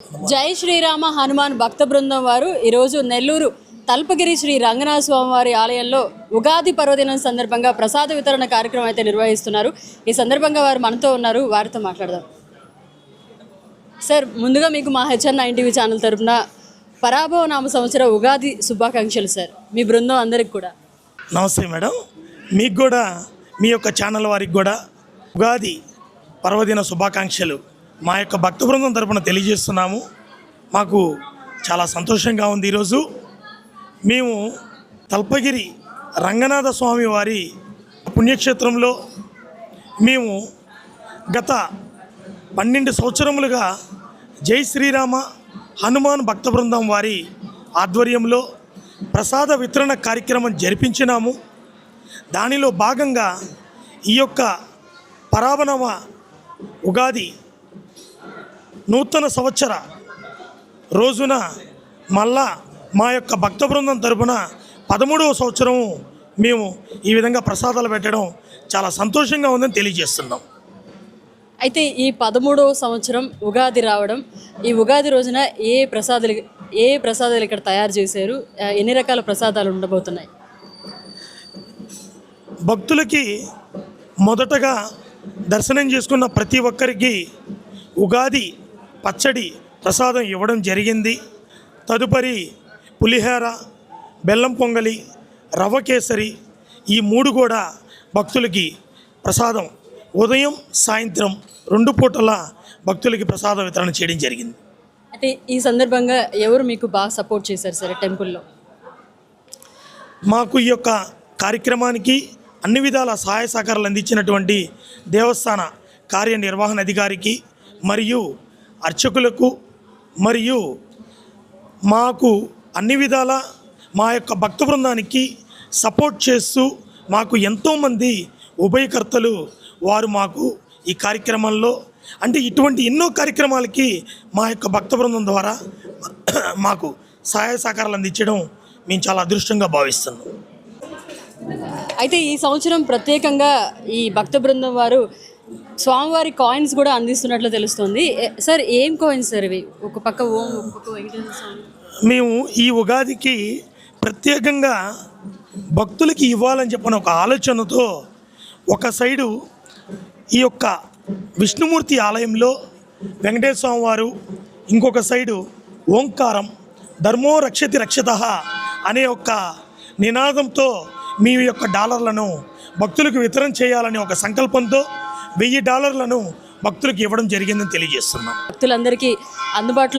జై శ్రీరామ హనుమాన్ భక్త బృందం వారు ఈరోజు నెల్లూరు తల్పగిరి శ్రీ రంగనాథ స్వామివారి ఆలయంలో ఉగాది పర్వదినం సందర్భంగా ప్రసాద వితరణ కార్యక్రమం అయితే నిర్వహిస్తున్నారు. ఈ సందర్భంగా వారు మనతో ఉన్నారు, వారితో మాట్లాడదాం. సార్, ముందుగా మీకు మా హెచ్ఎన్9 టీవీ ఛానల్ తరఫున పరాభవ నామ సంవత్సర ఉగాది శుభాకాంక్షలు సార్. మీ బృందం అందరికి కూడా నమస్తే మేడం. మీకు కూడా మీ యొక్క ఛానల్ వారికి కూడా ఉగాది పర్వదిన శుభాకాంక్షలు మా యొక్క భక్త బృందం తరపున తెలియజేస్తున్నాము. మాకు చాలా సంతోషంగా ఉంది. ఈరోజు మేము తల్పగిరి రంగనాథ స్వామి వారి పుణ్యక్షేత్రంలో మేము గత 12 సంవత్సరములుగా జై శ్రీరామ హనుమాన్ భక్త బృందం వారి ఆధ్వర్యంలో ప్రసాద వితరణ కార్యక్రమం జరిపించినాము. దానిలో భాగంగా ఈ యొక్క పరాభవ ఉగాది నూతన సంవత్సర రోజున మళ్ళా మా యొక్క భక్త బృందం తరపున 13వ సంవత్సరము మేము ఈ విధంగా ప్రసాదాలు పెట్టడం చాలా సంతోషంగా ఉందని తెలియజేస్తున్నాం. అయితే ఈ 13వ సంవత్సరం ఉగాది రావడం, ఈ ఉగాది రోజున ఏ ప్రసాదాలు ఇక్కడ తయారు చేశారు, ఎన్ని రకాల ప్రసాదాలు ఉండబోతున్నాయి? భక్తులకి మొదటగా దర్శనం చేసుకున్న ప్రతి ఒక్కరికి ఉగాది పచ్చడి ప్రసాదం ఇవ్వడం జరిగింది. తదుపరి పులిహోర, బెల్లం పొంగలి, రవ్వ కేసరి, ఈ 3 కూడా భక్తులకి ప్రసాదం ఉదయం సాయంత్రం 2 పూటల భక్తులకి ప్రసాద వితరణ చేయడం జరిగింది. అయితే ఈ సందర్భంగా ఎవరు మీకు బాగా సపోర్ట్ చేశారు సార్ టెంపుల్లో? మాకు ఈ యొక్క కార్యక్రమానికి అన్ని విధాల సహాయ సహకారాలు అందించినటువంటి దేవస్థాన కార్యనిర్వహణ అధికారికి మరియు అర్చకులకు మరియు మాకు అన్ని విధాల మా యొక్క భక్త బృందానికి సపోర్ట్ చేస్తూ మాకు ఎంతోమంది ఉభయకర్తలు వారు మాకు ఈ కార్యక్రమంలో అంటే ఇటువంటి ఎన్నో కార్యక్రమాలకి మా యొక్క భక్త బృందం ద్వారా మాకు సహాయ సహకారాలు అందించడం మేము చాలా అదృష్టంగా భావిస్తున్నాం. అయితే ఈ సంవత్సరం ప్రత్యేకంగా ఈ భక్త బృందం వారు స్వామివారి కాయిన్స్ కూడా అందిస్తున్నట్లు తెలుస్తుంది. సార్, ఏం కాయిన్స్ సార్ ఇవి? ఒక పక్క ఓం, ఒక పక్క వెంకటేశ్వర స్వామి. మేము ఈ ఉగాదికి ప్రత్యేకంగా భక్తులకి ఇవ్వాలని చెప్పిన ఒక ఆలోచనతో ఒక సైడు ఈ యొక్క విష్ణుమూర్తి ఆలయంలో వెంకటేశ్వర స్వామి వారు, ఇంకొక సైడు ఓంకారం ధర్మో రక్షతి రక్షతః అనే ఒక నినాదంతో మీ యొక్క డాలర్లను భక్తులకు వితరణ చేయాలనే ఒక సంకల్పంతో $1000 భక్తులకు ఇవ్వడం జరిగిందని తెలియజేస్తున్నాం. భక్తులందరికీ అందుబాటులో